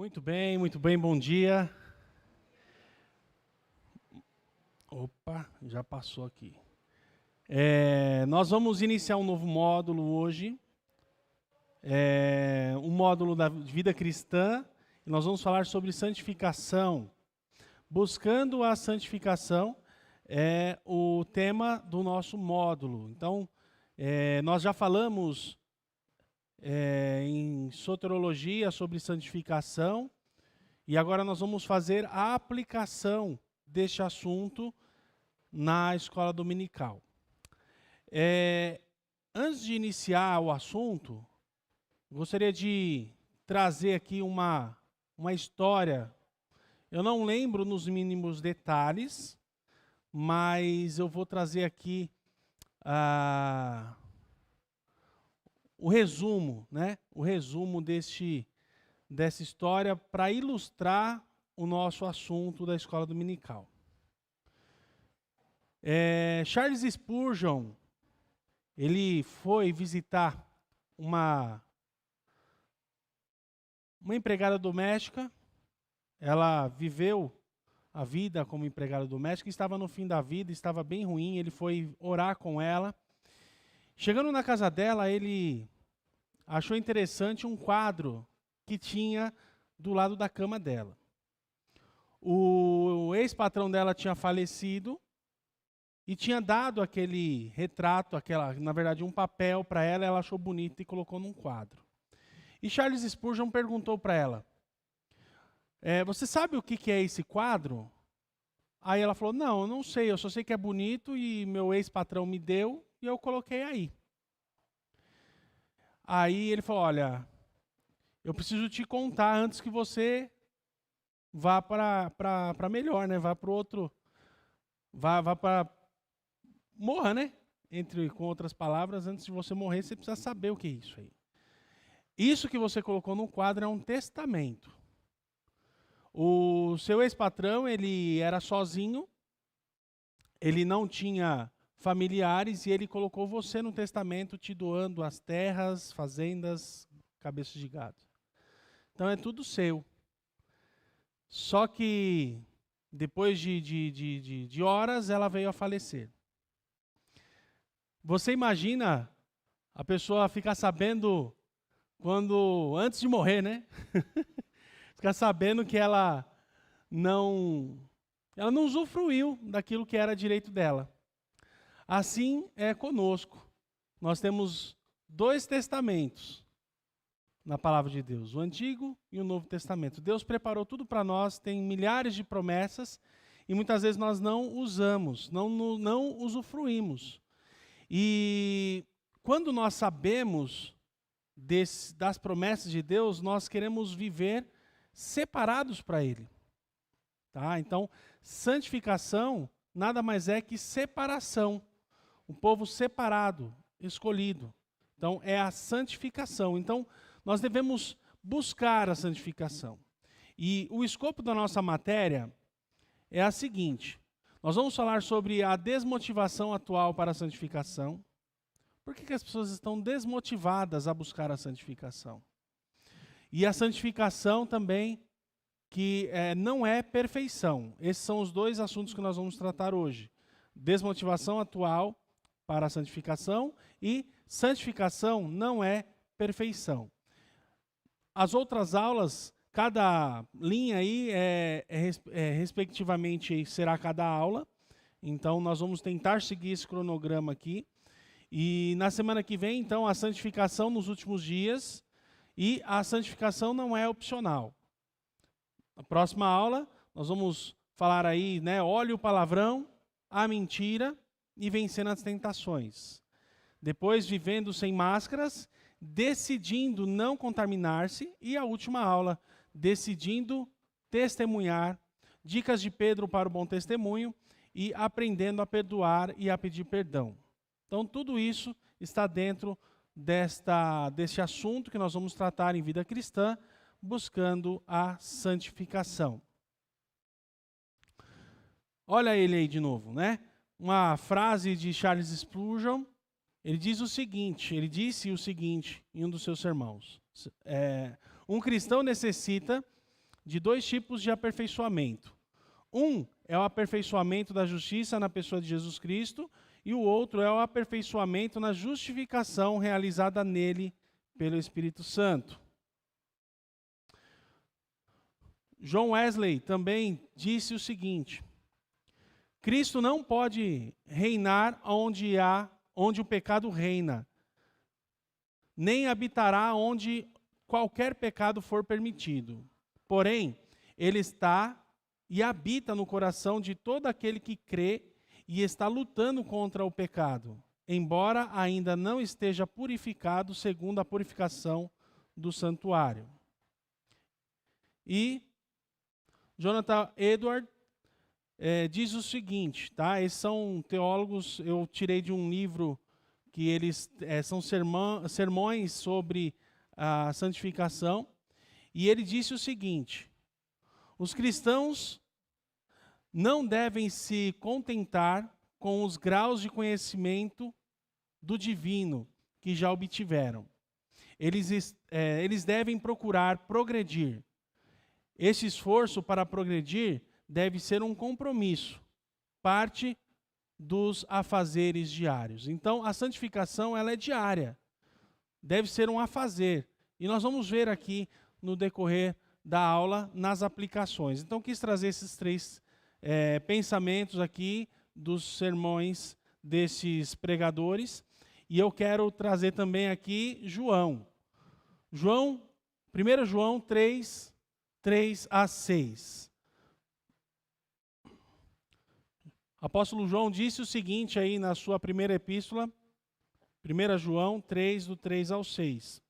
Muito bem, bom dia. Opa, já passou aqui. Nós vamos iniciar um novo módulo hoje, um módulo da vida cristã, e nós vamos falar sobre santificação. Buscando a santificação é o tema do nosso módulo. Então, nós já falamos em soteriologia sobre santificação, e agora nós vamos fazer a aplicação deste assunto na escola dominical. Antes de iniciar o assunto, gostaria de trazer aqui uma história. Eu não lembro nos mínimos detalhes, mas eu vou trazer aqui o resumo, né? O resumo dessa história para ilustrar o nosso assunto da escola dominical. Charles Spurgeon, ele foi visitar uma empregada doméstica. Ela viveu a vida como empregada doméstica, estava no fim da vida, estava bem ruim, ele foi orar com ela. Chegando na casa dela, ele achou interessante um quadro que tinha do lado da cama dela. O ex-patrão dela tinha falecido e tinha dado aquele retrato, na verdade um papel para ela, ela achou bonito e colocou num quadro. E Charles Spurgeon perguntou para ela, você sabe o que é esse quadro? Aí ela falou, não, eu não sei, eu só sei que é bonito e meu ex-patrão me deu e eu coloquei aí. Aí ele falou, olha, eu preciso te contar antes que você vá para melhor, né? Vá para o outro, vá para morra, né? Com outras palavras, antes de você morrer, você precisa saber o que é isso aí. Isso que você colocou no quadro é um testamento. O seu ex-patrão, ele era sozinho, ele não tinha familiares e ele colocou você no testamento te doando as terras, fazendas, cabeças de gado. Então é tudo seu. Só que depois de horas ela veio a falecer. Você imagina a pessoa ficar sabendo antes de morrer, né? Ficar sabendo que ela não usufruiu daquilo que era direito dela. Assim é conosco. Nós temos 2 testamentos na palavra de Deus, o Antigo e o Novo Testamento. Deus preparou tudo para nós, tem milhares de promessas e muitas vezes nós não usamos, não usufruímos. E quando nós sabemos das promessas de Deus, nós queremos viver separados para Ele. Tá? Então, santificação nada mais é que separação. Um povo separado, escolhido. Então, é a santificação. Então, nós devemos buscar a santificação. E o escopo da nossa matéria é a seguinte. Nós vamos falar sobre a desmotivação atual para a santificação. Por que as pessoas estão desmotivadas a buscar a santificação? E a santificação também, que não é perfeição. Esses são os 2 assuntos que nós vamos tratar hoje. Desmotivação atual para a santificação e santificação não é perfeição. As outras aulas, cada linha aí respectivamente será cada aula. Então nós vamos tentar seguir esse cronograma aqui. E na semana que vem, então, a santificação nos últimos dias. E a santificação não é opcional. Na próxima aula, nós vamos falar aí, né, olhe o palavrão, a mentira e vencendo as tentações. Depois, vivendo sem máscaras, decidindo não contaminar-se. E a última aula, decidindo testemunhar, dicas de Pedro para o bom testemunho e aprendendo a perdoar e a pedir perdão. Então, tudo isso está dentro deste assunto que nós vamos tratar em vida cristã, buscando a santificação. Olha ele aí de novo, né? Uma frase de Charles Spurgeon, ele disse o seguinte em um dos seus sermãos. Um cristão necessita de dois tipos de aperfeiçoamento. Um é o aperfeiçoamento da justiça na pessoa de Jesus Cristo, e o outro é o aperfeiçoamento na justificação realizada nele pelo Espírito Santo. John Wesley também disse o seguinte: Cristo não pode reinar onde o pecado reina, nem habitará onde qualquer pecado for permitido. Porém, ele está e habita no coração de todo aquele que crê e está lutando contra o pecado, embora ainda não esteja purificado segundo a purificação do santuário. E Jonathan Edwards diz o seguinte, tá? Esses são teólogos, eu tirei de um livro que eles são sermões sobre a santificação, e ele disse o seguinte: os cristãos não devem se contentar com os graus de conhecimento do divino que já obtiveram. Eles devem procurar progredir. Esse esforço para progredir deve ser um compromisso, parte dos afazeres diários. Então, a santificação ela é diária, deve ser um afazer. E nós vamos ver aqui no decorrer da aula, nas aplicações. Então, quis trazer esses três pensamentos aqui dos sermões desses pregadores. E eu quero trazer também aqui João. 1 João 3, 3 a 6. Apóstolo João disse o seguinte aí na sua primeira epístola, 1 João 3, do 3 ao 6.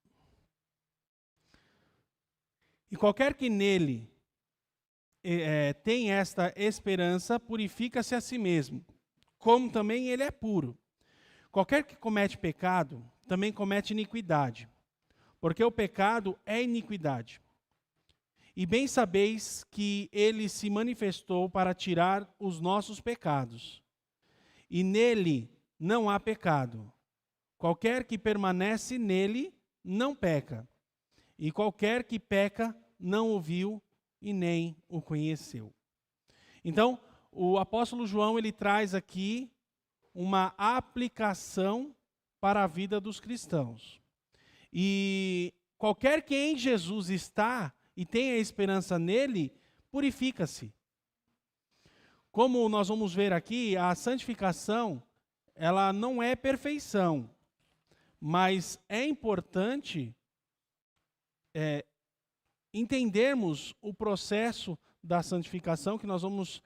E qualquer que nele tem esta esperança, purifica-se a si mesmo, como também ele é puro. Qualquer que comete pecado, também comete iniquidade, porque o pecado é iniquidade. E bem sabeis que ele se manifestou para tirar os nossos pecados. E nele não há pecado. Qualquer que permanece nele não peca. E qualquer que peca não o viu e nem o conheceu. Então, o apóstolo João ele traz aqui uma aplicação para a vida dos cristãos. E qualquer que em Jesus está e tem a esperança nele, purifica-se. Como nós vamos ver aqui, a santificação, ela não é perfeição, mas é importante entendermos o processo da santificação que nós vamos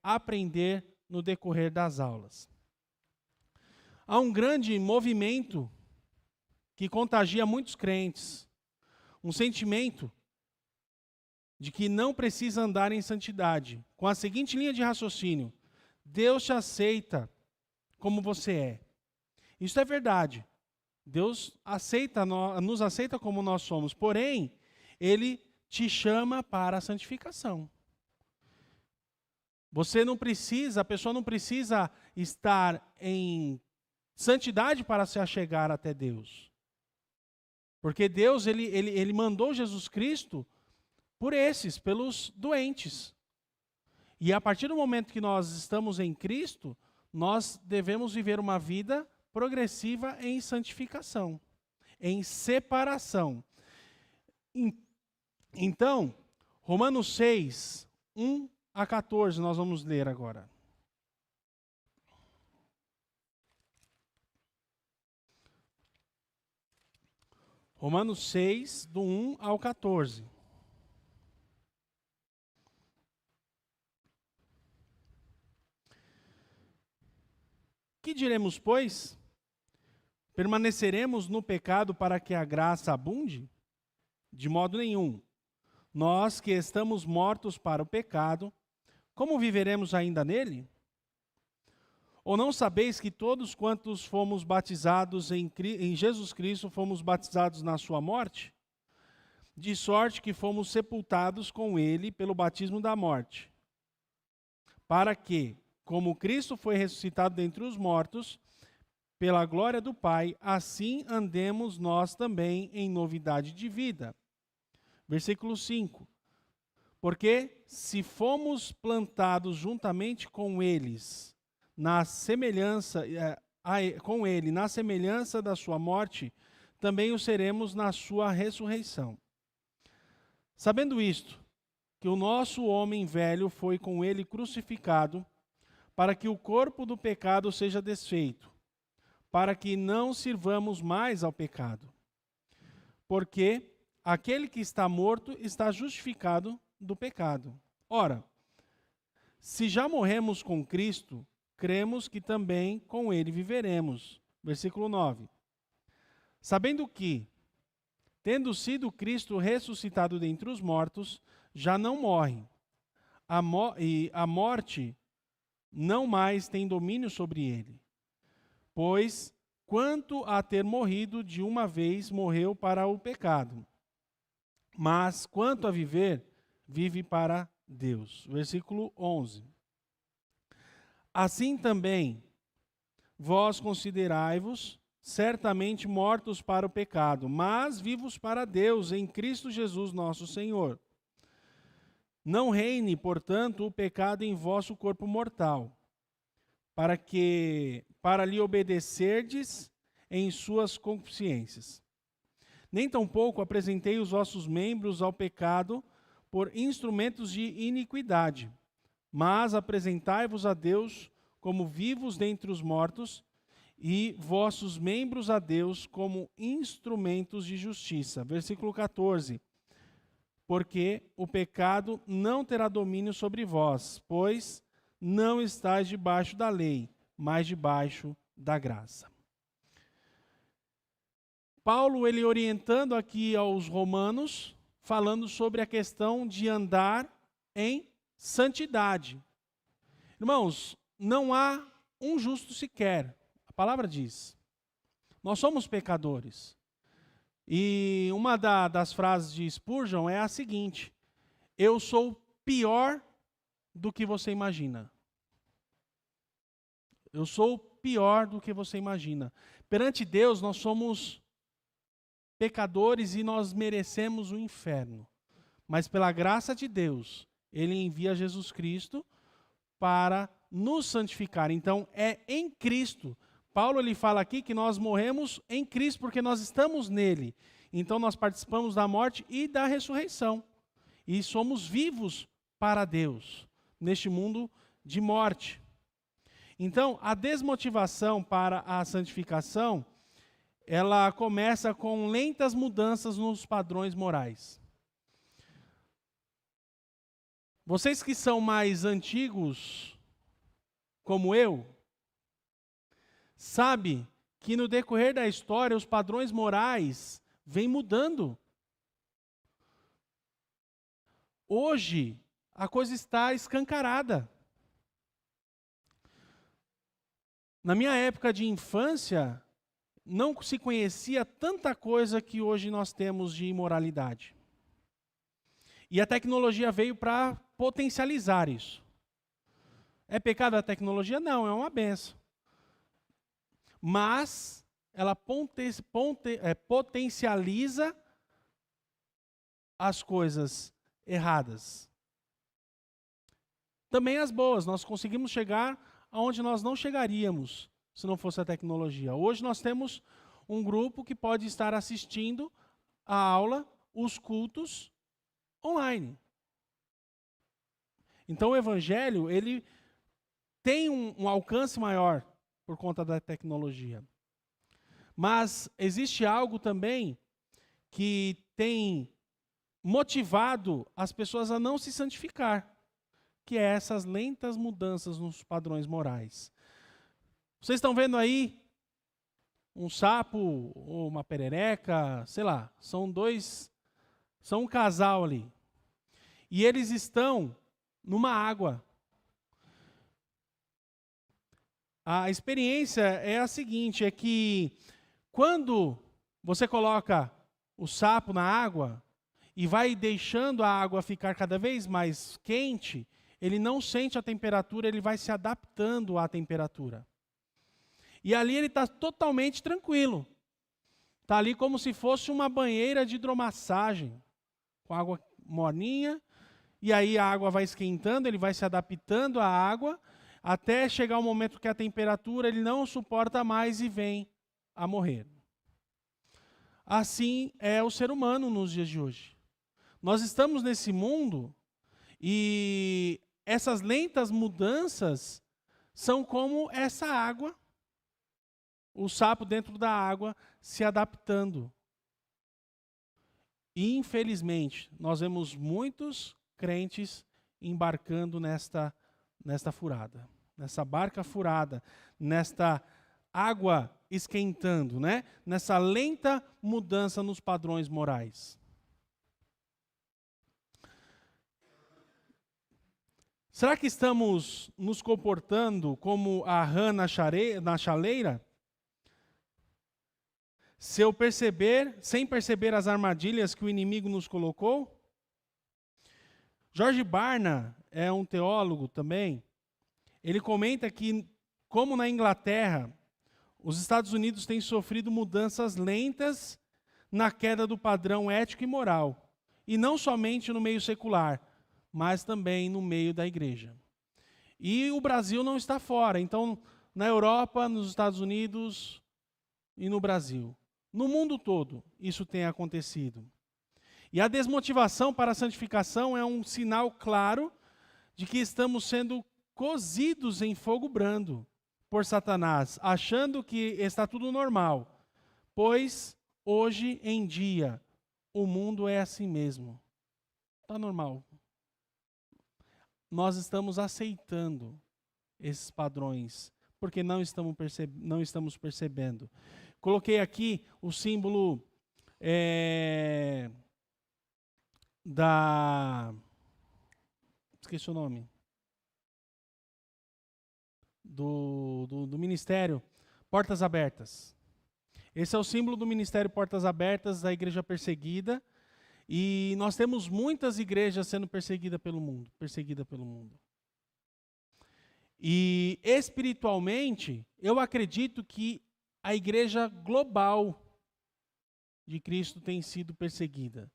aprender no decorrer das aulas. Há um grande movimento que contagia muitos crentes, um sentimento de que não precisa andar em santidade, com a seguinte linha de raciocínio: Deus te aceita como você é. Isso é verdade. Deus nos aceita como nós somos, porém, Ele te chama para a santificação. A pessoa não precisa estar em santidade para se achegar até Deus. Porque Deus, ele mandou Jesus Cristo pelos doentes. E a partir do momento que nós estamos em Cristo, nós devemos viver uma vida progressiva em santificação, em separação. Então, Romanos 6, 1 a 14, nós vamos ler agora. Romanos 6, do 1 ao 14. Que diremos, pois? Permaneceremos no pecado para que a graça abunde? De modo nenhum. Nós que estamos mortos para o pecado, como viveremos ainda nele? Ou não sabeis que todos quantos fomos batizados em Jesus Cristo, fomos batizados na sua morte? De sorte que fomos sepultados com ele pelo batismo da morte, para que, como Cristo foi ressuscitado dentre os mortos, pela glória do Pai, assim andemos nós também em novidade de vida. Versículo 5. Porque se fomos plantados juntamente com eles, na semelhança, com ele, na semelhança da sua morte, também o seremos na sua ressurreição. Sabendo isto, que o nosso homem velho foi com ele crucificado, para que o corpo do pecado seja desfeito, para que não sirvamos mais ao pecado. Porque aquele que está morto está justificado do pecado. Ora, se já morremos com Cristo, cremos que também com ele viveremos. Versículo 9. Sabendo que, tendo sido Cristo ressuscitado dentre os mortos, já não morre, e a morte não mais tem domínio sobre ele. Pois, quanto a ter morrido de uma vez, morreu para o pecado. Mas, quanto a viver, vive para Deus. Versículo 11. Assim também, vós considerai-vos certamente mortos para o pecado, mas vivos para Deus em Cristo Jesus nosso Senhor. Não reine, portanto, o pecado em vosso corpo mortal, para lhe obedecerdes em suas consciências. Nem tampouco apresentei os vossos membros ao pecado por instrumentos de iniquidade, mas apresentai-vos a Deus como vivos dentre os mortos, e vossos membros a Deus como instrumentos de justiça. Versículo 14. Porque o pecado não terá domínio sobre vós, pois não estáis debaixo da lei, mas debaixo da graça. Paulo, ele orientando aqui aos romanos, falando sobre a questão de andar em santidade. Irmãos, não há um justo sequer. A palavra diz. Nós somos pecadores. E uma das frases de Spurgeon é a seguinte: eu sou pior do que você imagina. Eu sou pior do que você imagina. Perante Deus, nós somos pecadores e nós merecemos o inferno. Mas pela graça de Deus, Ele envia Jesus Cristo para nos santificar. Então, é em Cristo. Paulo ele fala aqui que nós morremos em Cristo porque nós estamos nele. Então nós participamos da morte e da ressurreição. E somos vivos para Deus neste mundo de morte. Então a desmotivação para a santificação, ela começa com lentas mudanças nos padrões morais. Vocês que são mais antigos, como eu, sabe que no decorrer da história os padrões morais vêm mudando. Hoje a coisa está escancarada. Na minha época de infância, não se conhecia tanta coisa que hoje nós temos de imoralidade. E a tecnologia veio para potencializar isso. É pecado a tecnologia? Não, é uma benção. Mas ela potencializa as coisas erradas. Também as boas, nós conseguimos chegar aonde nós não chegaríamos se não fosse a tecnologia. Hoje nós temos um grupo que pode estar assistindo a aula, os cultos online. Então o evangelho, ele tem um alcance maior por conta da tecnologia. Mas existe algo também que tem motivado as pessoas a não se santificar, que é essas lentas mudanças nos padrões morais. Vocês estão vendo aí um sapo ou uma perereca, sei lá, são um casal ali. E eles estão numa água. A experiência é a seguinte, é que quando você coloca o sapo na água e vai deixando a água ficar cada vez mais quente, ele não sente a temperatura, ele vai se adaptando à temperatura. E ali ele está totalmente tranquilo. Está ali como se fosse uma banheira de hidromassagem, com água morninha, e aí a água vai esquentando, ele vai se adaptando à água, até chegar o momento que a temperatura ele não suporta mais e vem a morrer. Assim é o ser humano nos dias de hoje. Nós estamos nesse mundo e essas lentas mudanças são como essa água, o sapo dentro da água se adaptando. E, infelizmente, nós vemos muitos crentes embarcando nesta furada, nessa barca furada, nesta água esquentando, né? Nessa lenta mudança nos padrões morais. Será que estamos nos comportando como a rã na chaleira? Sem perceber as armadilhas que o inimigo nos colocou? George Barna é um teólogo também. Ele comenta que, como na Inglaterra, os Estados Unidos têm sofrido mudanças lentas na queda do padrão ético e moral. E não somente no meio secular, mas também no meio da igreja. E o Brasil não está fora. Então, na Europa, nos Estados Unidos e no Brasil. No mundo todo, isso tem acontecido. E a desmotivação para a santificação é um sinal claro de que estamos sendo cozidos em fogo brando por Satanás, achando que está tudo normal. Pois, hoje em dia, o mundo é assim mesmo. Está normal. Nós estamos aceitando esses padrões, porque não estamos percebendo. Coloquei aqui o símbolo esqueci o nome. Do ministério Portas Abertas. Esse é o símbolo do ministério Portas Abertas da igreja perseguida. E nós temos muitas igrejas sendo perseguidas pelo mundo. E espiritualmente, eu acredito que a igreja global de Cristo tem sido perseguida.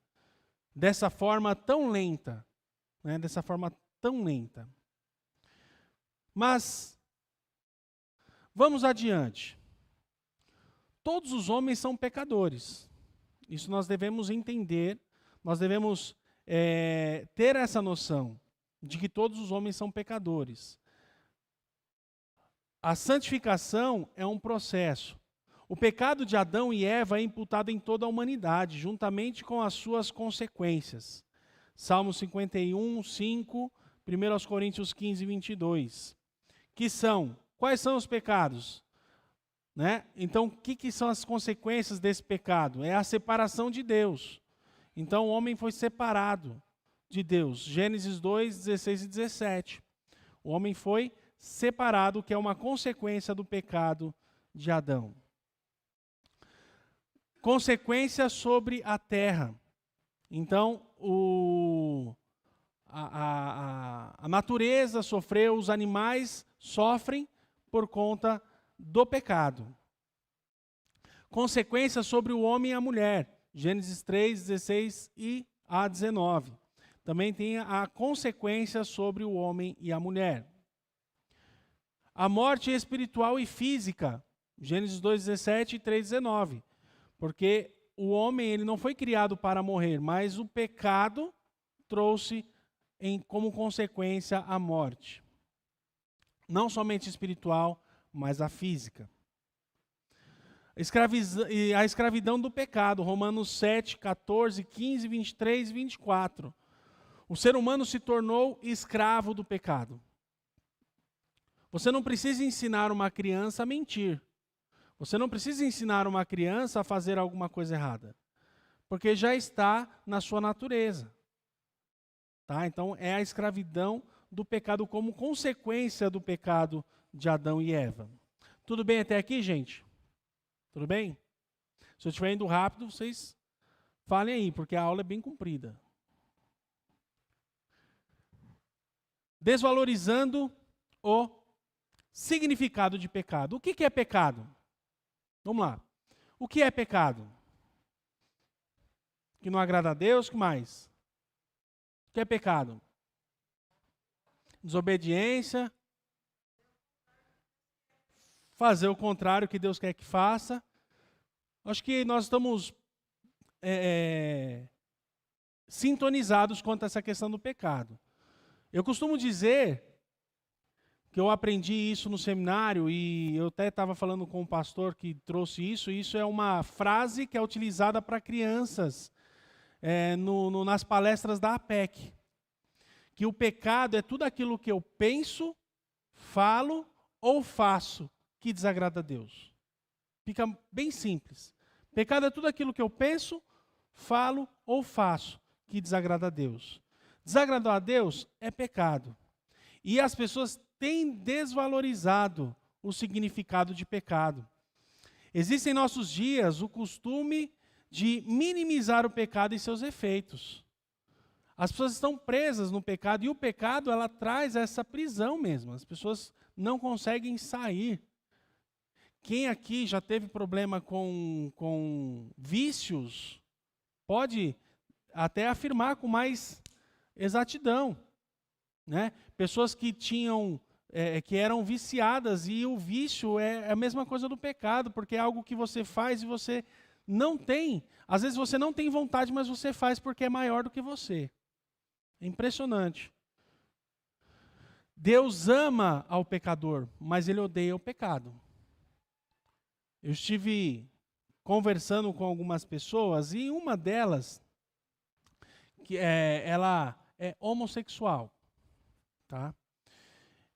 Dessa forma tão lenta. Né? Dessa forma tão lenta. Mas, vamos adiante. Todos os homens são pecadores. Isso nós devemos entender. Nós devemos ter essa noção de que todos os homens são pecadores. A santificação é um processo. O pecado de Adão e Eva é imputado em toda a humanidade, juntamente com as suas consequências. Salmo 51, 5, 1 Coríntios 15, 22. Quais são os pecados? Né? Então, o que são as consequências desse pecado? É a separação de Deus. Então, o homem foi separado de Deus. Gênesis 2, 16 e 17. O homem foi separado, que é uma consequência do pecado de Adão. Consequência sobre a terra. Então, a natureza sofreu, os animais sofrem por conta do pecado. Consequência sobre o homem e a mulher. Gênesis 3, 16 e a 19. Também tem a consequência sobre o homem e a mulher. A morte espiritual e física. Gênesis 2, 17 e 3, 19. Porque o homem ele não foi criado para morrer, mas o pecado trouxe como consequência a morte. Não somente espiritual, mas a física. A escravidão do pecado, Romanos 7, 14, 15, 23 e 24. O ser humano se tornou escravo do pecado. Você não precisa ensinar uma criança a mentir. Você não precisa ensinar uma criança a fazer alguma coisa errada. Porque já está na sua natureza. Tá? Então, é a escravidão do pecado como consequência do pecado de Adão e Eva. Tudo bem até aqui, gente? Tudo bem? Se eu estiver indo rápido, vocês falem aí, porque a aula é bem comprida. Desvalorizando o significado de pecado. O que é pecado? Vamos lá. O que é pecado? Que não agrada a Deus, o que mais? O que é pecado? Desobediência. Fazer o contrário que Deus quer que faça. Acho que nós estamos sintonizados quanto a essa questão do pecado. Eu costumo dizer que eu aprendi isso no seminário, e eu até estava falando com um pastor que trouxe isso, e isso é uma frase que é utilizada para crianças nas palestras da APEC. Que o pecado é tudo aquilo que eu penso, falo ou faço que desagrada a Deus. Fica bem simples. Pecado é tudo aquilo que eu penso, falo ou faço que desagrada a Deus. Desagradar a Deus é pecado. E as pessoas têm desvalorizado o significado de pecado. Existe em nossos dias o costume de minimizar o pecado e seus efeitos. As pessoas estão presas no pecado, e o pecado ela traz essa prisão mesmo. As pessoas não conseguem sair. Quem aqui já teve problema com vícios, pode até afirmar com mais exatidão, né? Pessoas que que eram viciadas, e o vício é a mesma coisa do pecado, porque é algo que você faz e você não tem. Às vezes você não tem vontade, mas você faz porque é maior do que você. É impressionante. Deus ama ao pecador, mas Ele odeia o pecado. Eu estive conversando com algumas pessoas, e uma delas, ela é homossexual, tá?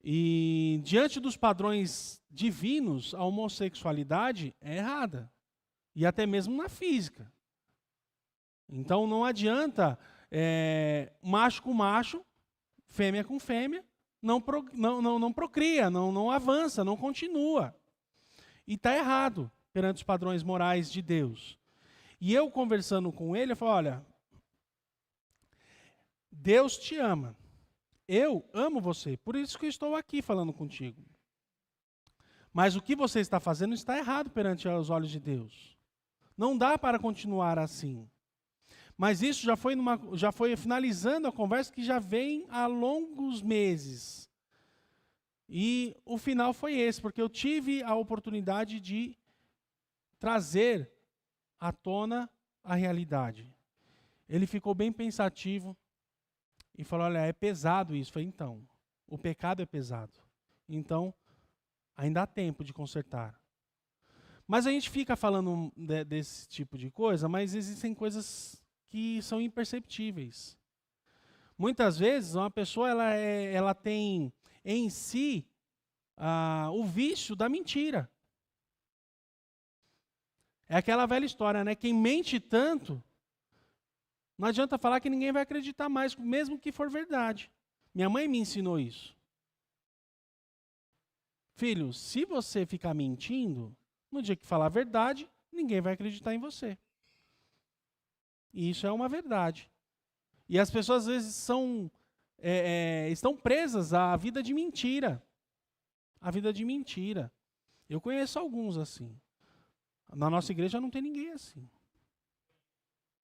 E diante dos padrões divinos, a homossexualidade é errada, e até mesmo na física. Então não adianta macho com macho, fêmea com fêmea, não procria, não avança, não continua. E está errado perante os padrões morais de Deus. E eu conversando com ele, eu falei, olha, Deus te ama. Eu amo você, por isso que eu estou aqui falando contigo. Mas o que você está fazendo está errado perante os olhos de Deus. Não dá para continuar assim. Mas isso já foi finalizando a conversa, que já vem há longos meses. E o final foi esse, porque eu tive a oportunidade de trazer à tona a realidade. Ele ficou bem pensativo e falou, olha, é pesado isso. Eu falei, então, o pecado é pesado. Então, ainda há tempo de consertar. Mas a gente fica falando desse tipo de coisa, mas existem coisas que são imperceptíveis. Muitas vezes, uma pessoa ela tem em si o vício da mentira. É aquela velha história, né? Quem mente tanto, não adianta falar que ninguém vai acreditar mais, mesmo que for verdade. Minha mãe me ensinou isso. Filho, se você ficar mentindo, no dia que falar a verdade, ninguém vai acreditar em você. E isso é uma verdade. E as pessoas às vezes estão presas à vida de mentira. A vida de mentira. Eu conheço alguns assim. Na nossa igreja não tem ninguém assim.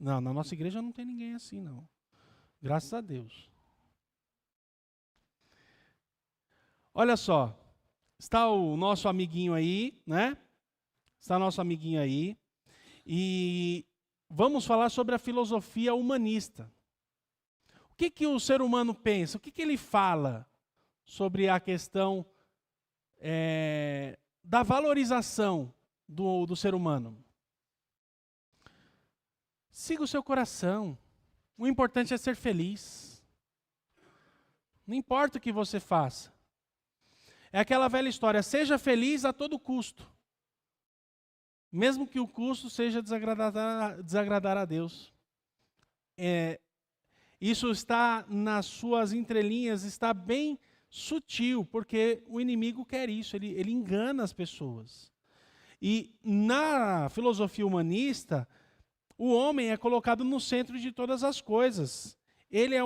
Não, na nossa igreja não tem ninguém assim, não. Graças a Deus. Olha só. Está o nosso amiguinho aí, né? Está o nosso amiguinho aí. E vamos falar sobre a filosofia humanista. O que o ser humano pensa? O que ele fala sobre a questão da valorização do ser humano? Siga o seu coração. O importante é ser feliz. Não importa o que você faça. É aquela velha história, seja feliz a todo custo. Mesmo que o custo seja desagradar a Deus. Isso está nas suas entrelinhas, está bem sutil, porque o inimigo quer isso, ele engana as pessoas. E na filosofia humanista, o homem é colocado no centro de todas as coisas. Ele é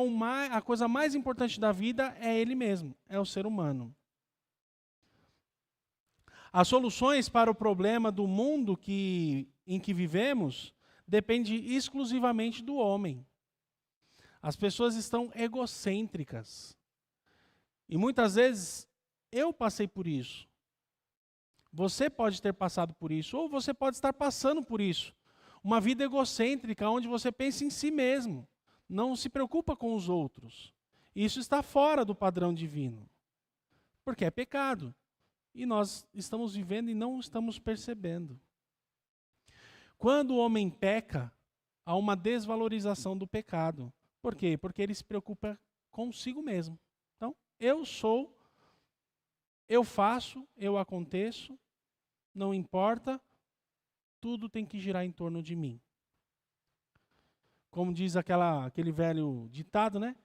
a coisa mais importante da vida é ele mesmo, é o ser humano. As soluções para o problema do mundo em que vivemos dependem exclusivamente do homem. As pessoas estão egocêntricas. E muitas vezes eu passei por isso. Você pode ter passado por isso, ou você pode estar passando por isso. Uma vida egocêntrica, onde você pensa em si mesmo, não se preocupa com os outros. Isso está fora do padrão divino, porque é pecado. E nós estamos vivendo e não estamos percebendo. Quando o homem peca, há uma desvalorização do pecado. Por quê? Porque ele se preocupa consigo mesmo. Então, eu sou, eu faço, eu aconteço, não importa, tudo tem que girar em torno de mim. Como diz aquele velho ditado, né?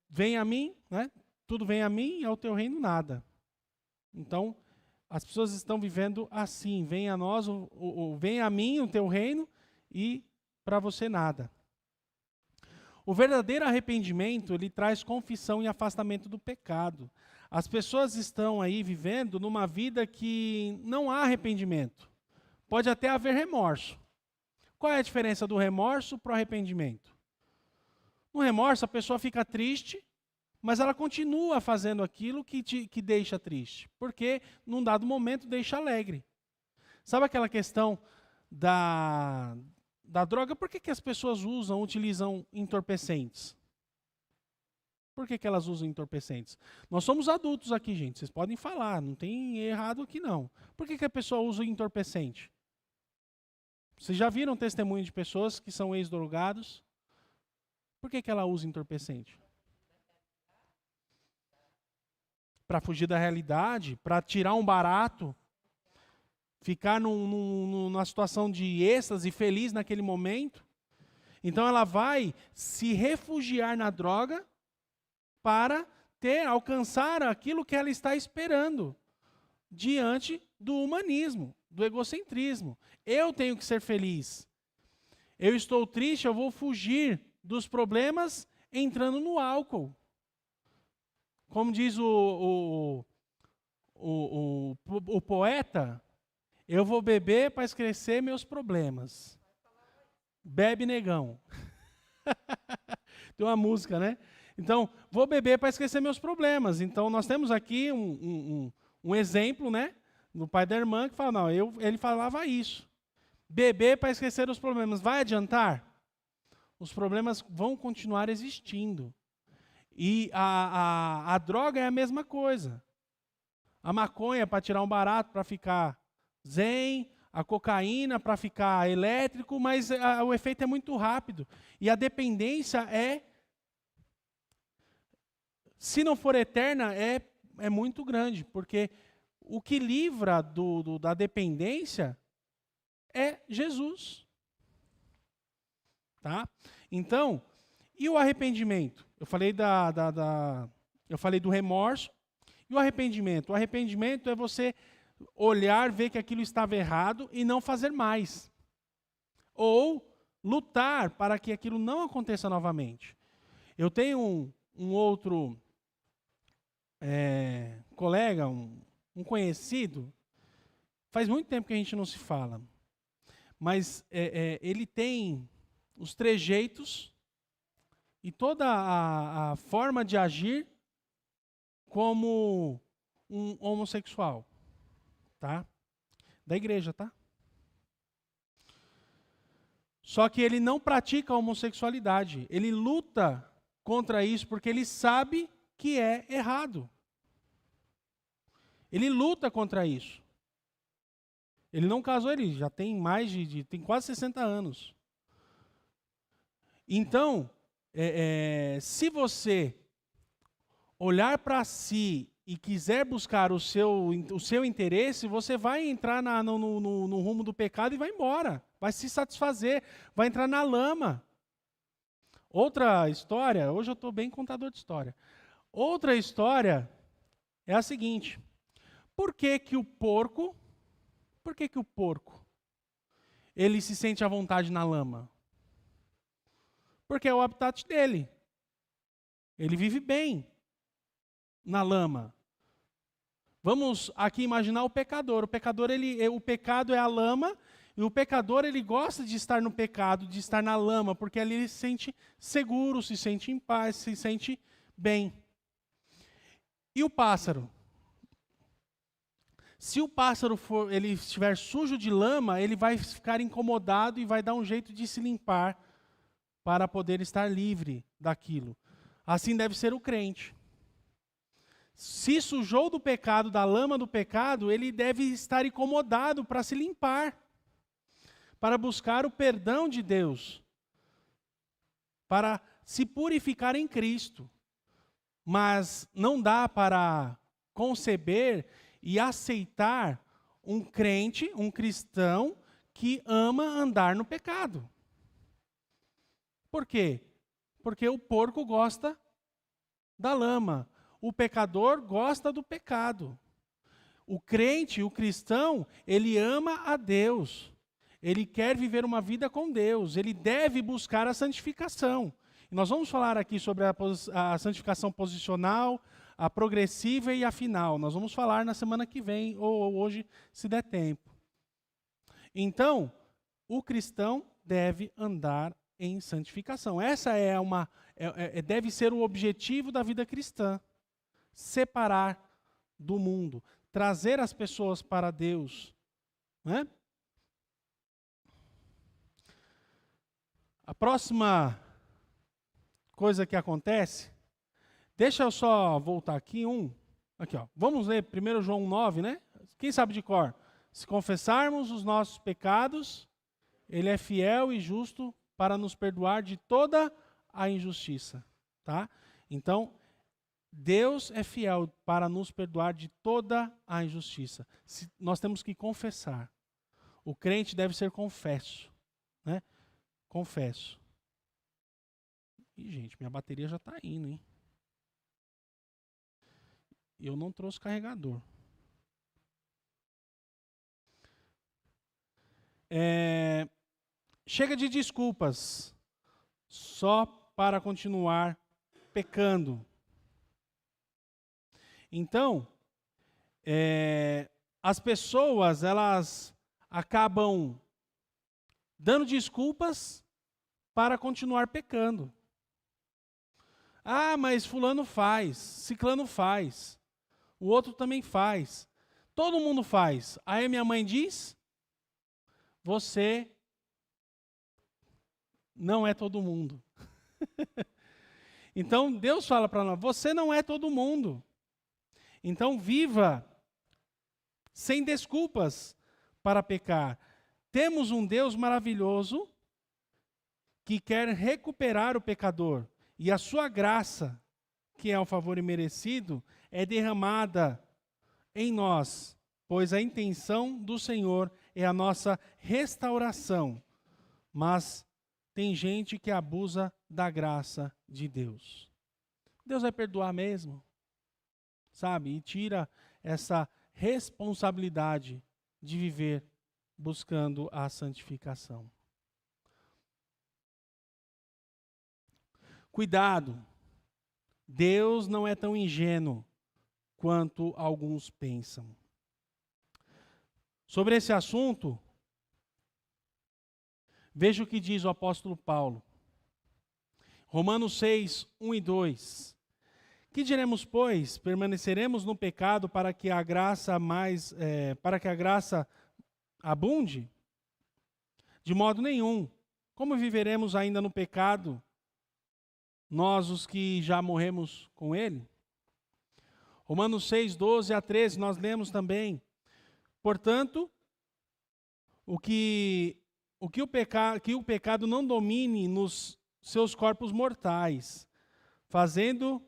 Vem a mim, né? Tudo vem a mim e ao teu reino nada. Então, as pessoas estão vivendo assim, vem a nós, vem a mim o teu reino e para você nada. O verdadeiro arrependimento, ele traz confissão e afastamento do pecado. As pessoas estão aí vivendo numa vida que não há arrependimento. Pode até haver remorso. Qual é a diferença do remorso para o arrependimento? No remorso, a pessoa fica triste, mas ela continua fazendo aquilo que deixa triste. Porque, num dado momento, deixa alegre. Sabe aquela questão da droga? Por que as pessoas utilizam entorpecentes? Por que elas usam entorpecentes? Nós somos adultos aqui, gente. Vocês podem falar, não tem errado aqui não. Por que a pessoa usa entorpecente? Vocês já viram testemunho de pessoas que são ex-drogados? Por que ela usa entorpecente? Para fugir da realidade, para tirar um barato, ficar numa situação de êxtase, feliz naquele momento. Então ela vai se refugiar na droga para alcançar aquilo que ela está esperando diante do humanismo, do egocentrismo. Eu tenho que ser feliz. Eu estou triste, eu vou fugir dos problemas entrando no álcool. Como diz o poeta, eu vou beber para esquecer meus problemas. Bebe, negão. Tem uma música, né? Então, vou beber para esquecer meus problemas. Então, nós temos aqui um exemplo, né? Do pai da irmã que fala, não, ele falava isso. Beber para esquecer os problemas. Vai adiantar? Os problemas vão continuar existindo. E a droga é a mesma coisa. A maconha para tirar um barato, para ficar zen, a cocaína para ficar elétrico, mas o efeito é muito rápido. E a dependência se não for eterna, é muito grande, porque o que livra da dependência é Jesus. Tá? Então, e o arrependimento? Eu falei eu falei do remorso. E o arrependimento? O arrependimento é você olhar, ver que aquilo estava errado e não fazer mais. Ou lutar para que aquilo não aconteça novamente. Eu tenho um outro colega, um conhecido, faz muito tempo que a gente não se fala, mas ele tem os trejeitos e toda a forma de agir como um homossexual, tá? Da igreja, tá? Só que ele não pratica a homossexualidade, ele luta contra isso porque ele sabe que é errado. Ele luta contra isso. Ele não casou, ele já tem tem quase 60 anos. Então, se você olhar para si e quiser buscar o seu interesse, você vai entrar no rumo do pecado e vai embora. Vai se satisfazer, vai entrar na lama. Outra história, hoje eu estou bem contador de história. Outra história é a seguinte. Por que o porco, ele se sente à vontade na lama? Porque é o habitat dele. Ele vive bem na lama. Vamos aqui imaginar o pecador. O pecado é a lama, E o pecador, ele gosta de estar no pecado, de estar na lama, porque ali ele se sente seguro, se sente em paz, se sente bem. E o pássaro? Se o pássaro ele estiver sujo de lama, ele vai ficar incomodado e vai dar um jeito de se limpar para poder estar livre daquilo. Assim deve ser o crente. Se sujou do pecado, da lama do pecado, ele deve estar incomodado para se limpar, para buscar o perdão de Deus, para se purificar em Cristo. Mas não dá para conceber e aceitar um crente, um cristão, que ama andar no pecado. Por quê? Porque o porco gosta da lama. O pecador gosta do pecado. O crente, o cristão, ele ama a Deus. Ele quer viver uma vida com Deus. Ele deve buscar a santificação. E nós vamos falar aqui sobre a santificação posicional, a progressiva e a final. Nós vamos falar na semana que vem, ou hoje, se der tempo. Então, o cristão deve andar em santificação. Essa deve ser o objetivo da vida cristã. Separar do mundo, trazer as pessoas para Deus. Né? A próxima coisa que acontece, deixa eu só voltar aqui aqui ó, vamos ler 1 João 9, né? Quem sabe de cor? Se confessarmos os nossos pecados, Ele é fiel e justo para nos perdoar de toda a injustiça, tá? Então, Deus é fiel para nos perdoar de toda a injustiça. Nós temos que confessar. O crente deve ser confesso, né? Confesso. Ih, gente, minha bateria já está indo, hein? Eu não trouxe carregador. Chega de desculpas só para continuar pecando. Então, as pessoas, elas acabam dando desculpas para continuar pecando. Ah, mas fulano faz, ciclano faz, o outro também faz, todo mundo faz. Aí minha mãe diz, você não é todo mundo. Então Deus fala para nós, você não é todo mundo. Então viva sem desculpas para pecar. Temos um Deus maravilhoso que quer recuperar o pecador. E a sua graça, que é um favor imerecido, é derramada em nós, pois a intenção do Senhor é a nossa restauração. Mas tem gente que abusa da graça de Deus. Deus vai perdoar mesmo, sabe? E tira essa responsabilidade de viver buscando a santificação. Cuidado, Deus não é tão ingênuo quanto alguns pensam. Sobre esse assunto, veja o que diz o apóstolo Paulo. Romanos 6, 1 e 2. Que diremos, pois? Permaneceremos no pecado para que a graça abunde? De modo nenhum. Como viveremos ainda no pecado, nós os que já morremos com ele? Romanos 6, 12 a 13, nós lemos também. Portanto, que o pecado não domine nos seus corpos mortais, fazendo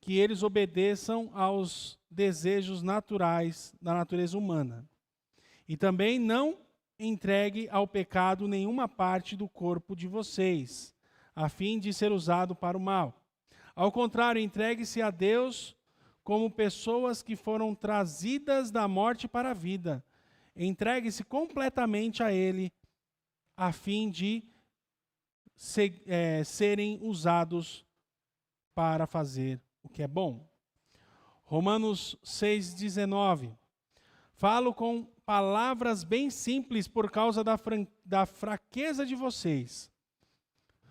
que eles obedeçam aos desejos naturais da natureza humana. E também não entregue ao pecado nenhuma parte do corpo de vocês, a fim de ser usado para o mal. Ao contrário, entregue-se a Deus como pessoas que foram trazidas da morte para a vida. Entregue-se completamente a Ele, a fim de serem usados para fazer o que é bom. Romanos 6,19. Falo com palavras bem simples por causa da fraqueza de vocês.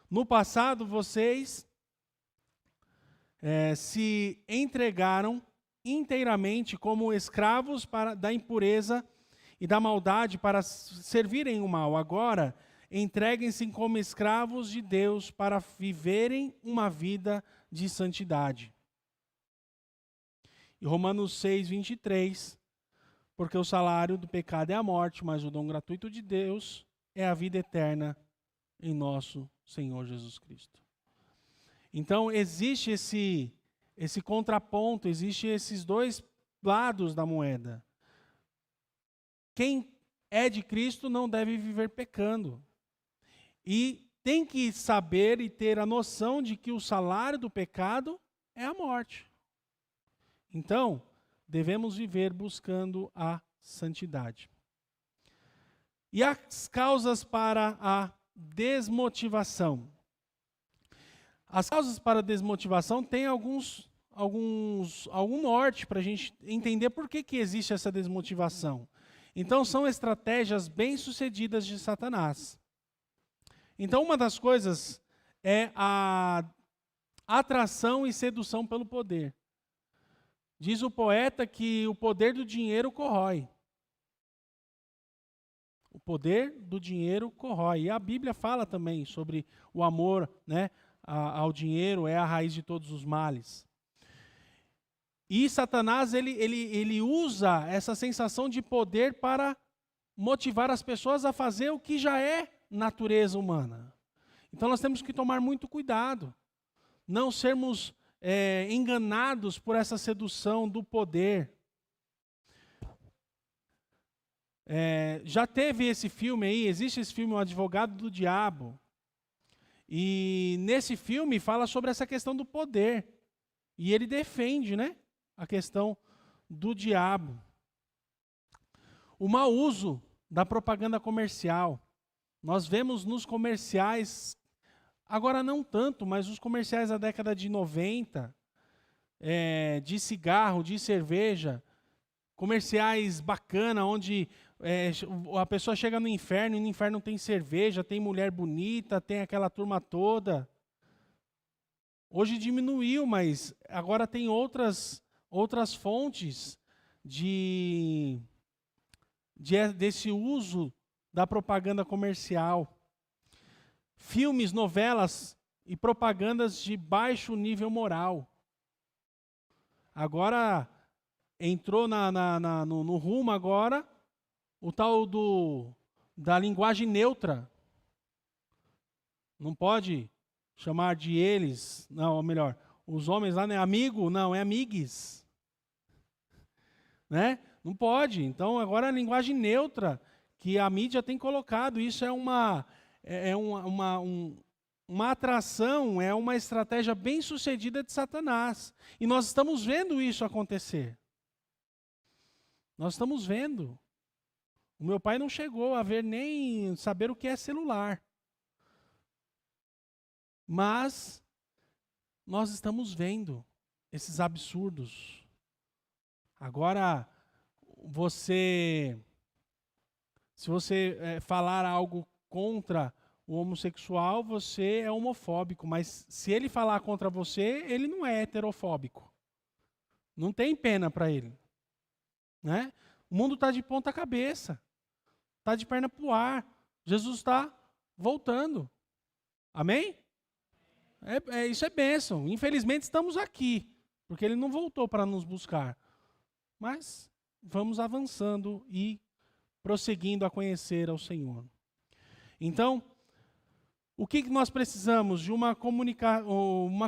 No passado, vocês se entregaram inteiramente como escravos da impureza e da maldade para servirem o mal. Agora, entreguem-se como escravos de Deus para viverem uma vida de santidade. E Romanos 6, 23, porque o salário do pecado é a morte, mas o dom gratuito de Deus é a vida eterna em nosso Senhor Jesus Cristo. Então, existe esse contraponto, existe esses dois lados da moeda. Quem é de Cristo não deve viver pecando. E tem que saber e ter a noção de que o salário do pecado é a morte. Então, devemos viver buscando a santidade. E as causas para a desmotivação. As causas para a desmotivação têm algum norte para a gente entender por que existe essa desmotivação. Então, são estratégias bem-sucedidas de Satanás. Então, uma das coisas é a atração e sedução pelo poder. Diz o poeta que o poder do dinheiro corrói. O poder do dinheiro corrói. E a Bíblia fala também sobre o amor, né, ao dinheiro, é a raiz de todos os males. E Satanás, ele usa essa sensação de poder para motivar as pessoas a fazer o que já é natureza humana. Então nós temos que tomar muito cuidado. Não sermos enganados por essa sedução do poder. Já teve esse filme aí, existe esse filme, O Advogado do Diabo. E nesse filme fala sobre essa questão do poder. E ele defende, né, a questão do diabo. O mau uso da propaganda comercial. Nós vemos nos comerciais, agora não tanto, mas os comerciais da década de 90, de cigarro, de cerveja, comerciais bacana, onde a pessoa chega no inferno, e no inferno tem cerveja, tem mulher bonita, tem aquela turma toda. Hoje diminuiu, mas agora tem outras fontes desse uso da propaganda comercial. Filmes, novelas e propagandas de baixo nível moral. Agora entrou no rumo agora o tal da linguagem neutra. Não pode chamar de eles, não, ou melhor, os homens lá não é amigo, não, é amigues. Né? Não pode. Então agora a linguagem neutra que a mídia tem colocado, isso é uma atração, é uma estratégia bem sucedida de Satanás. E nós estamos vendo isso acontecer. Nós estamos vendo. O meu pai não chegou a ver nem saber o que é celular. Mas nós estamos vendo esses absurdos. Agora, se você falar algo contra o homossexual, você é homofóbico. Mas se ele falar contra você, ele não é heterofóbico. Não tem pena para ele. Né? O mundo está de ponta cabeça. Está de perna para o ar. Jesus está voltando. Amém? Isso é bênção. Infelizmente estamos aqui, porque ele não voltou para nos buscar. Mas vamos avançando e prosseguindo a conhecer ao Senhor. Então, o que nós precisamos? De uma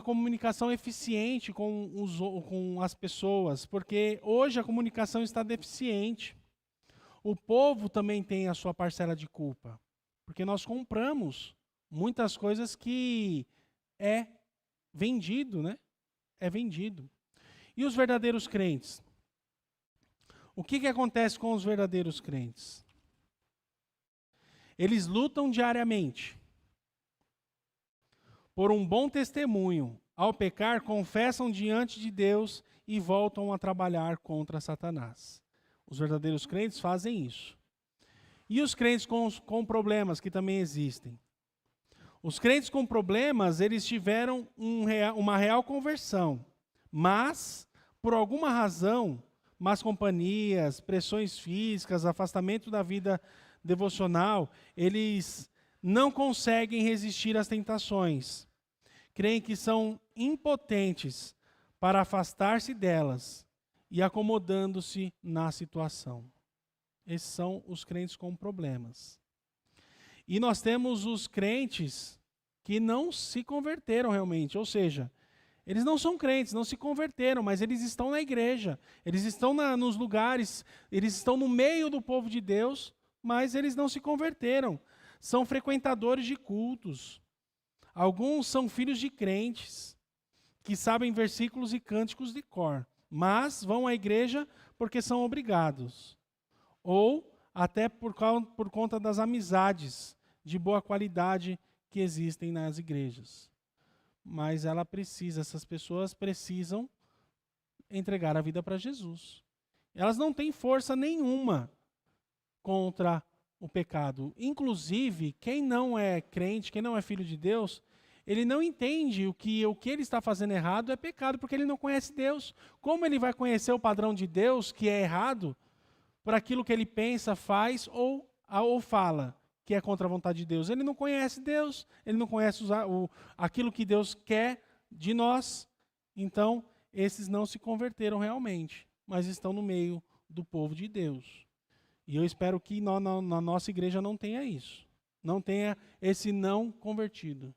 comunicação eficiente com as pessoas, porque hoje a comunicação está deficiente. O povo também tem a sua parcela de culpa, porque nós compramos muitas coisas que é vendido, né? É vendido. E os verdadeiros crentes? O que acontece com os verdadeiros crentes? Eles lutam diariamente por um bom testemunho. Ao pecar, confessam diante de Deus e voltam a trabalhar contra Satanás. Os verdadeiros crentes fazem isso. E os crentes com problemas, que também existem? Os crentes com problemas, eles tiveram uma real conversão, mas, por alguma razão, más companhias, pressões físicas, afastamento da vida devocional, eles não conseguem resistir às tentações. Creem que são impotentes para afastar-se delas e acomodando-se na situação. Esses são os crentes com problemas. E nós temos os crentes que não se converteram realmente, ou seja, eles não são crentes, não se converteram, mas eles estão na igreja, eles estão nos lugares, eles estão no meio do povo de Deus, mas eles não se converteram. São frequentadores de cultos. Alguns são filhos de crentes, que sabem versículos e cânticos de cor, mas vão à igreja porque são obrigados. Ou até por conta das amizades de boa qualidade que existem nas igrejas. Mas essas pessoas precisam entregar a vida para Jesus. Elas não têm força nenhuma contra o pecado. Inclusive, quem não é crente, quem não é filho de Deus, ele não entende o que ele está fazendo errado é pecado, porque ele não conhece Deus. Como ele vai conhecer o padrão de Deus, que é errado, por aquilo que ele pensa, faz ou fala, que é contra a vontade de Deus? Ele não conhece Deus, ele não conhece aquilo que Deus quer de nós. Então, esses não se converteram realmente, mas estão no meio do povo de Deus. E eu espero que na nossa igreja não tenha isso. Não tenha esse não convertido.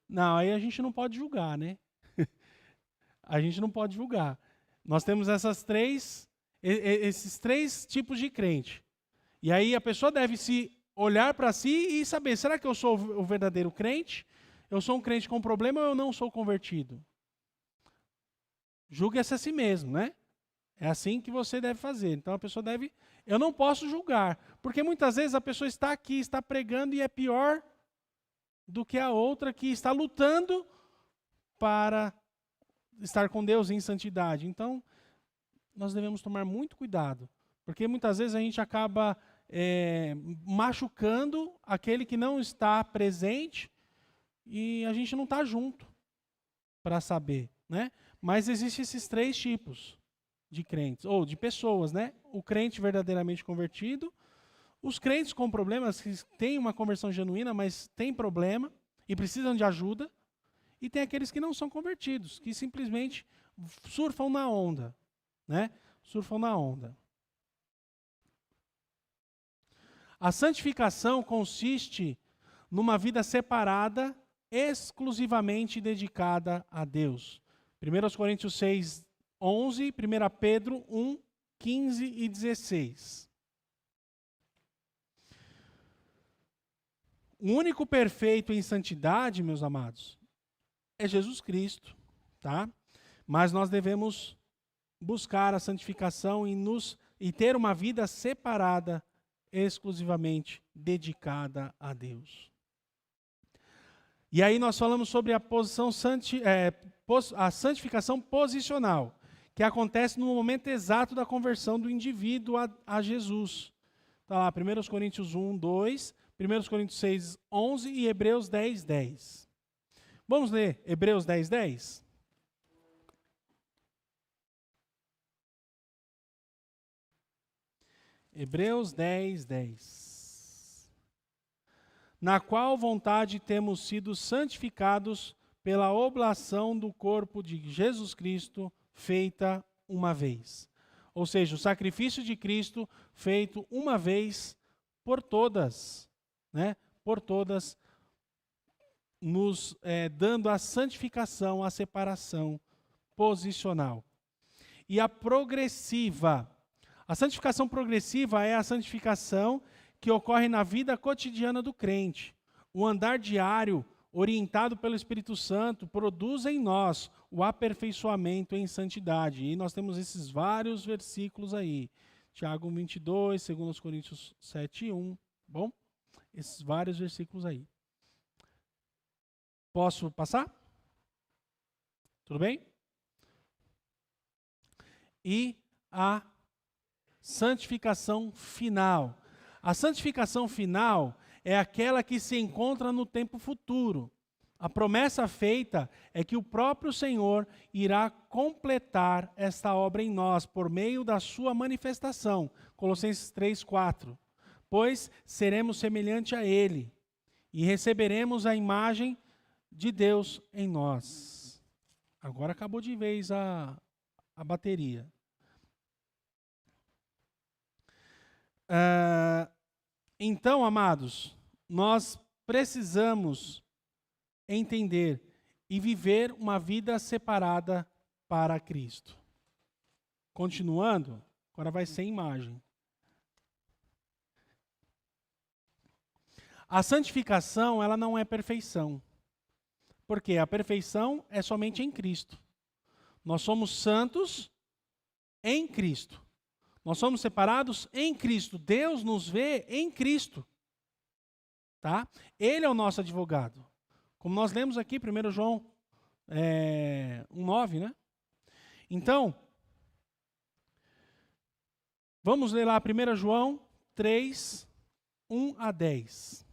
Não, aí a gente não pode julgar, né? A gente não pode julgar. Nós temos esses três tipos de crente. E aí a pessoa deve se olhar para si e saber, será que eu sou o verdadeiro crente? Eu sou um crente com problema ou eu não sou convertido? Julgue-se a si mesmo, né? É assim que você deve fazer. Então a pessoa deve... Eu não posso julgar, porque muitas vezes a pessoa está aqui, está pregando e é pior do que a outra que está lutando para estar com Deus em santidade. Então, nós devemos tomar muito cuidado, porque muitas vezes a gente acaba machucando aquele que não está presente e a gente não está junto para saber, né? Mas existem esses três tipos de crentes, ou de pessoas, né? O crente verdadeiramente convertido, os crentes com problemas, que têm uma conversão genuína, mas têm problema e precisam de ajuda, e tem aqueles que não são convertidos, que simplesmente surfam na onda, né? Surfam na onda. A santificação consiste numa vida separada, exclusivamente dedicada a Deus. 1 Coríntios 6, 11, 1 Pedro 1, 15 e 16. O único perfeito em santidade, meus amados, é Jesus Cristo, tá? Mas nós devemos buscar a santificação e ter uma vida separada, exclusivamente dedicada a Deus. E aí nós falamos sobre a santificação posicional, que acontece no momento exato da conversão do indivíduo a Jesus. Está lá, 1 Coríntios 1, 2, 1 Coríntios 6, 11 e Hebreus 10, 10. Vamos ler Hebreus 10, 10? Hebreus 10, 10. Na qual vontade temos sido santificados pela oblação do corpo de Jesus Cristo, feita uma vez. Ou seja, o sacrifício de Cristo feito uma vez por todas, né? Por todas, nos dando a santificação, a separação posicional. E a progressiva. A santificação progressiva é a santificação que ocorre na vida cotidiana do crente. O andar diário, orientado pelo Espírito Santo, produz em nós o aperfeiçoamento em santidade. E nós temos esses vários versículos aí. Tiago 22, 2 Coríntios 7, 1. Bom, esses vários versículos aí. Posso passar? Tudo bem? e a santificação final. A santificação final é aquela que se encontra no tempo futuro. A promessa feita é que o próprio Senhor irá completar esta obra em nós por meio da sua manifestação. Colossenses 3:4. Pois seremos semelhante a Ele e receberemos a imagem de Deus em nós. Agora acabou de vez a bateria. Então, amados, nós precisamos entender e viver uma vida separada para Cristo. Continuando, agora vai ser imagem. A santificação, ela não é perfeição. Porque a perfeição é somente em Cristo. Nós somos santos em Cristo. Nós somos separados em Cristo. Deus nos vê em Cristo. Tá? Ele é o nosso advogado. Como nós lemos aqui, 1 João 1:9, né? Então, vamos ler lá 1 João 3, 1 a 10.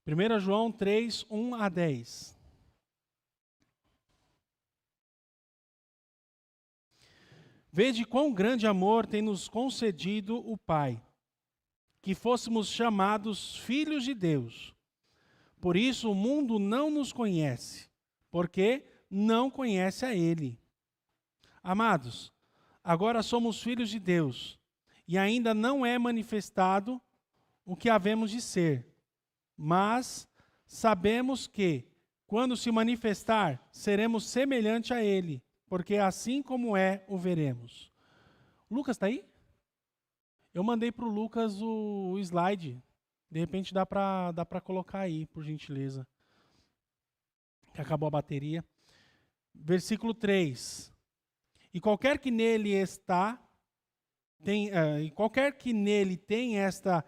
Primeira João 3, 1 a 10. Vede quão grande amor tem nos concedido o Pai, que fôssemos chamados filhos de Deus. Por isso o mundo não nos conhece, porque não conhece a Ele. Amados, agora somos filhos de Deus, e ainda não é manifestado o que havemos de ser. Mas sabemos que, quando se manifestar, seremos semelhante a Ele, porque assim como é, o veremos. O Lucas está aí? Eu mandei para o Lucas o slide. De repente dá para colocar aí, por gentileza. Que acabou a bateria. Versículo 3. E qualquer que nele tem esta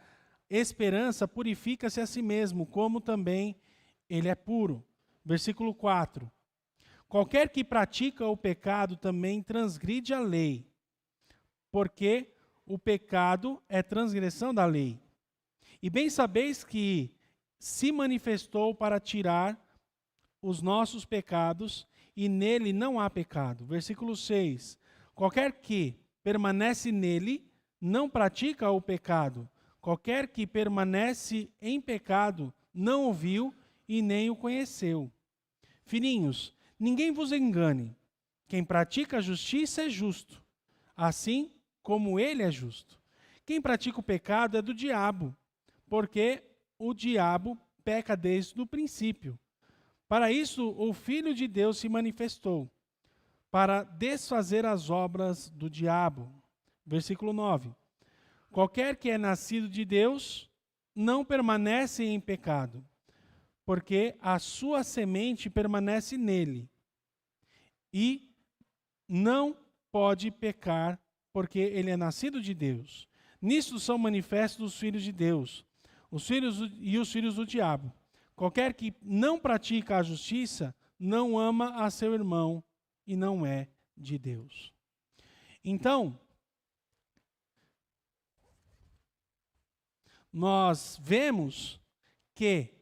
esperança, purifica-se a si mesmo, como também ele é puro. Versículo 4. Qualquer que pratica o pecado também transgride a lei, porque o pecado é transgressão da lei. E bem sabeis que se manifestou para tirar os nossos pecados, e nele não há pecado. Versículo 6. Qualquer que permanece nele não pratica o pecado. Qualquer que permanece em pecado não o viu e nem o conheceu. Filhinhos, ninguém vos engane. Quem pratica a justiça é justo, assim como ele é justo. Quem pratica o pecado é do diabo, porque o diabo peca desde o princípio. Para isso, o Filho de Deus se manifestou, para desfazer as obras do diabo. Versículo 9. Qualquer que é nascido de Deus não permanece em pecado, porque a sua semente permanece nele. E não pode pecar, porque ele é nascido de Deus. Nisto são manifestos os filhos de Deus, os filhos do diabo. Qualquer que não pratica a justiça não ama a seu irmão e não é de Deus. Então, nós vemos que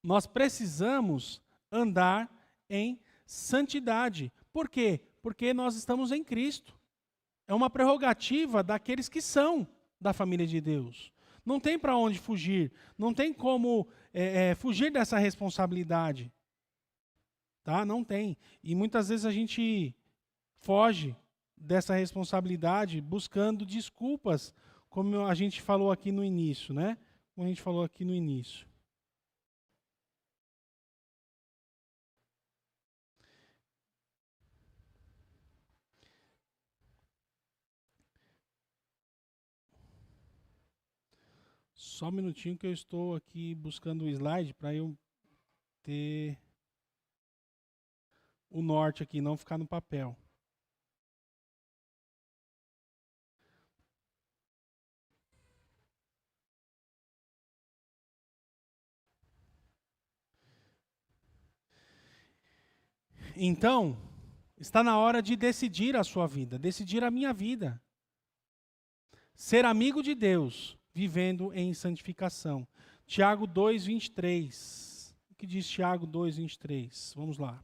nós precisamos andar em santidade. Por quê? Porque nós estamos em Cristo. É uma prerrogativa daqueles que são da família de Deus. Não tem para onde fugir. Não tem como fugir dessa responsabilidade. Tá? Não tem. E muitas vezes a gente foge dessa responsabilidade buscando desculpas, como a gente falou aqui no início, né? Como a gente falou aqui no início. Só um minutinho que eu estou aqui buscando o slide para eu ter o norte aqui, não ficar no papel. Então, está na hora de decidir a sua vida, decidir a minha vida. Ser amigo de Deus, vivendo em santificação. Tiago 2:23. O que diz Tiago 2:23? Vamos lá.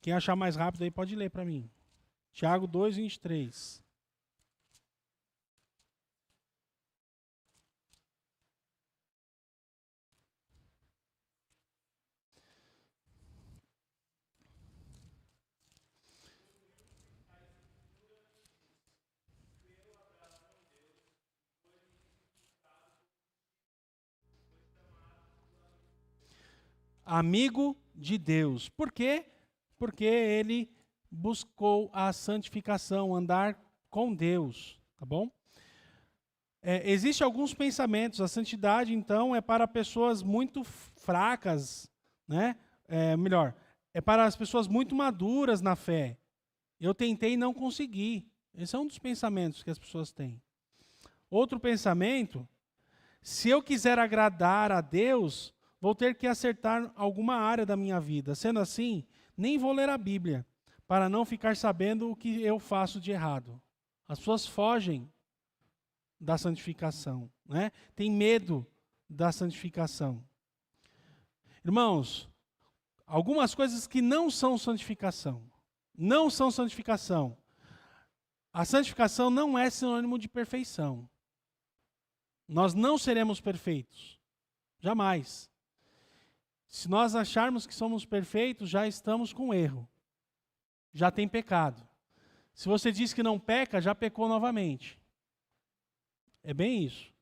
Quem achar mais rápido aí pode ler para mim. Tiago 2:23. Amigo de Deus. Por quê? Porque ele buscou a santificação, andar com Deus, tá bom? Existem alguns pensamentos. A santidade, então, é para pessoas muito fracas, né? Melhor, é para as pessoas muito maduras na fé. Eu tentei e não consegui. Esse é um dos pensamentos que as pessoas têm. Outro pensamento, se eu quiser agradar a Deus, vou ter que acertar alguma área da minha vida. Sendo assim, nem vou ler a Bíblia, para não ficar sabendo o que eu faço de errado. As pessoas fogem da santificação, né? Tem medo da santificação. Irmãos, algumas coisas que não são santificação. Não são santificação. A santificação não é sinônimo de perfeição. Nós não seremos perfeitos. Jamais. Se nós acharmos que somos perfeitos, já estamos com erro. Já tem pecado. Se você diz que não peca, já pecou novamente. É bem isso.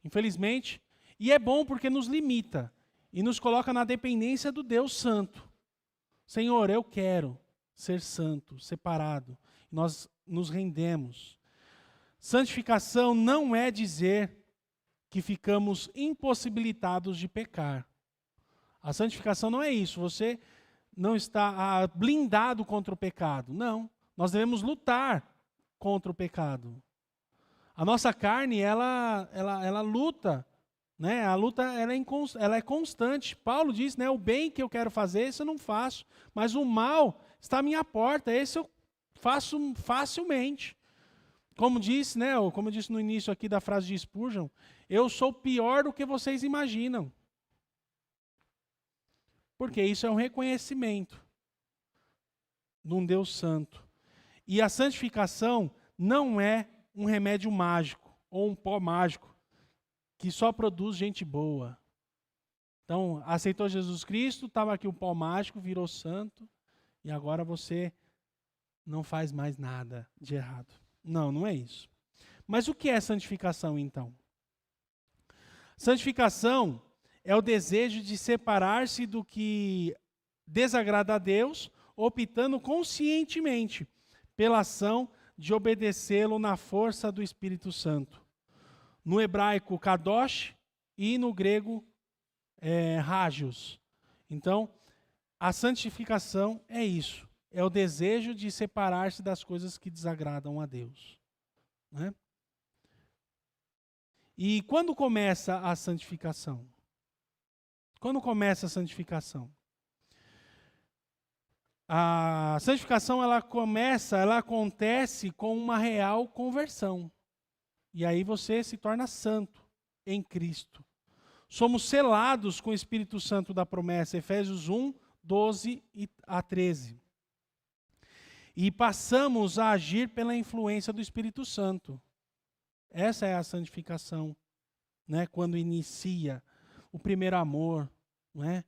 Infelizmente. E é bom porque nos limita. E nos coloca na dependência do Deus Santo. Senhor, eu quero ser santo, separado. Nós nos rendemos. Santificação não é dizer que ficamos impossibilitados de pecar. A santificação não é isso. Você não está blindado contra o pecado. Não. Nós devemos lutar contra o pecado. A nossa carne, ela luta. Né? A luta ela é constante. Paulo diz, né, o bem que eu quero fazer, esse eu não faço. Mas o mal está à minha porta. Esse eu faço facilmente. Como disse, né, como eu disse no início aqui da frase de Spurgeon, eu sou pior do que vocês imaginam. Porque isso é um reconhecimento de um Deus santo. E a santificação não é um remédio mágico ou um pó mágico que só produz gente boa. Então, aceitou Jesus Cristo, estava aqui o pó mágico, virou santo, e agora você não faz mais nada de errado. Não, não é isso. Mas o que é santificação, então? Santificação é o desejo de separar-se do que desagrada a Deus, optando conscientemente pela ação de obedecê-lo na força do Espírito Santo. No hebraico, kadosh, e no grego, hagios. Então, a santificação é isso. É o desejo de separar-se das coisas que desagradam a Deus. Né? E quando começa a santificação? Quando começa a santificação? A santificação ela acontece com uma real conversão. E aí você se torna santo em Cristo. Somos selados com o Espírito Santo da promessa, Efésios 1, 12 a 13. E passamos a agir pela influência do Espírito Santo. Essa é a santificação, né? Quando inicia o primeiro amor, não é?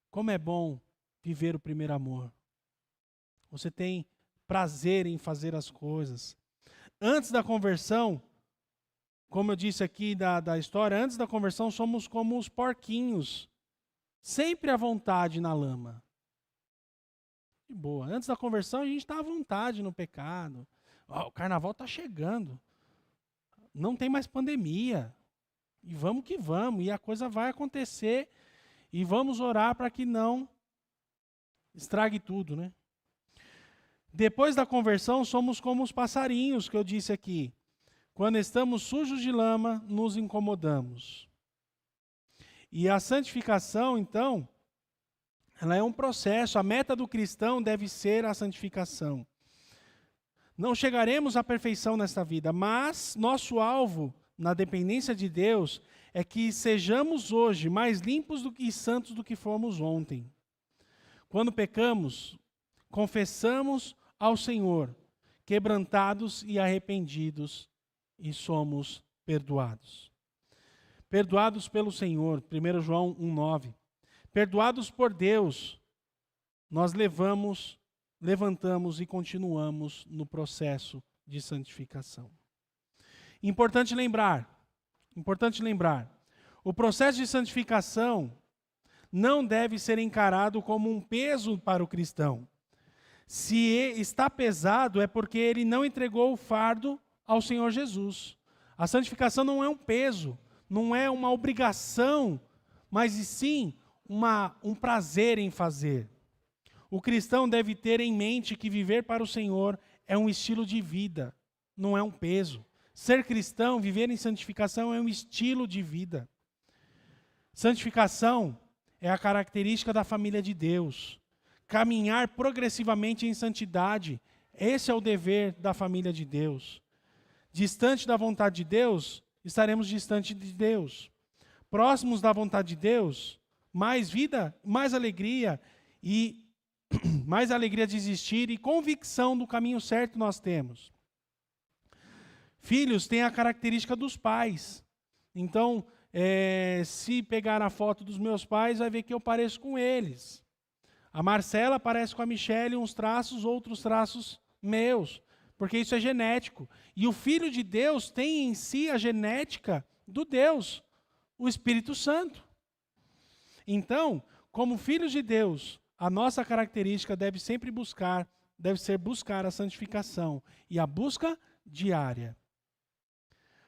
Como é bom viver o primeiro amor. Você tem prazer em fazer as coisas. Antes da conversão, como eu disse aqui da história, antes da conversão somos como os porquinhos, sempre à vontade na lama. De boa. Antes da conversão a gente está à vontade no pecado. O carnaval está chegando. Não tem mais pandemia. E vamos que vamos. E a coisa vai acontecer. E vamos orar para que não estrague tudo, né? Depois da conversão, somos como os passarinhos que eu disse aqui. Quando estamos sujos de lama, nos incomodamos. E a santificação, então, ela é um processo. A meta do cristão deve ser a santificação. Não chegaremos à perfeição nesta vida, mas nosso alvo, na dependência de Deus, é que sejamos hoje mais limpos e santos do que fomos ontem. Quando pecamos, confessamos ao Senhor, quebrantados e arrependidos, e somos perdoados. Perdoados pelo Senhor, 1 João 1,9. Perdoados por Deus, nós levantamos e continuamos no processo de santificação. Importante lembrar, o processo de santificação não deve ser encarado como um peso para o cristão. Se está pesado, é porque ele não entregou o fardo ao Senhor Jesus. A santificação não é um peso, não é uma obrigação, mas sim um prazer em fazer. O cristão deve ter em mente que viver para o Senhor é um estilo de vida, não é um peso. Ser cristão, viver em santificação é um estilo de vida. Santificação é a característica da família de Deus. Caminhar progressivamente em santidade, esse é o dever da família de Deus. Distante da vontade de Deus, estaremos distante de Deus. Próximos da vontade de Deus, mais vida, mais alegria e mais alegria de existir e convicção do caminho certo nós temos. Filhos têm a característica dos pais. Então, se pegar a foto dos meus pais, vai ver que eu pareço com eles. A Marcela parece com a Michele, uns traços, outros traços meus, porque isso é genético. E o Filho de Deus tem em si a genética do Deus, o Espírito Santo. Então, como filhos de Deus, a nossa característica deve ser buscar a santificação e a busca diária.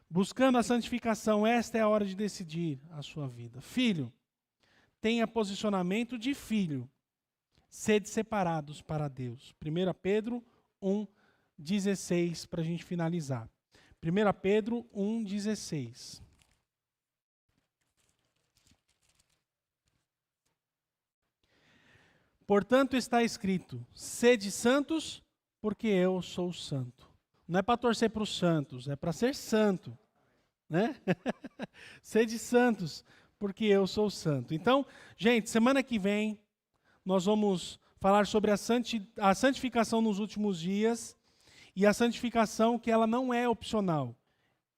Buscando a santificação, esta é a hora de decidir a sua vida. Filho, tenha posicionamento de filho. Sede separados para Deus. 1 Pedro 1,16, para a gente finalizar. 1 Pedro 1,16. Portanto está escrito, sede santos, porque eu sou santo. Não é para torcer para os santos, é para ser santo. Né? Sede santos, porque eu sou santo. Então, gente, semana que vem, nós vamos falar sobre a santificação nos últimos dias, e a santificação que ela não é opcional,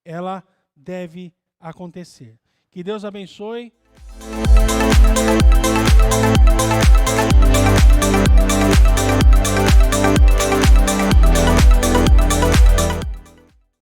ela deve acontecer. Que Deus abençoe.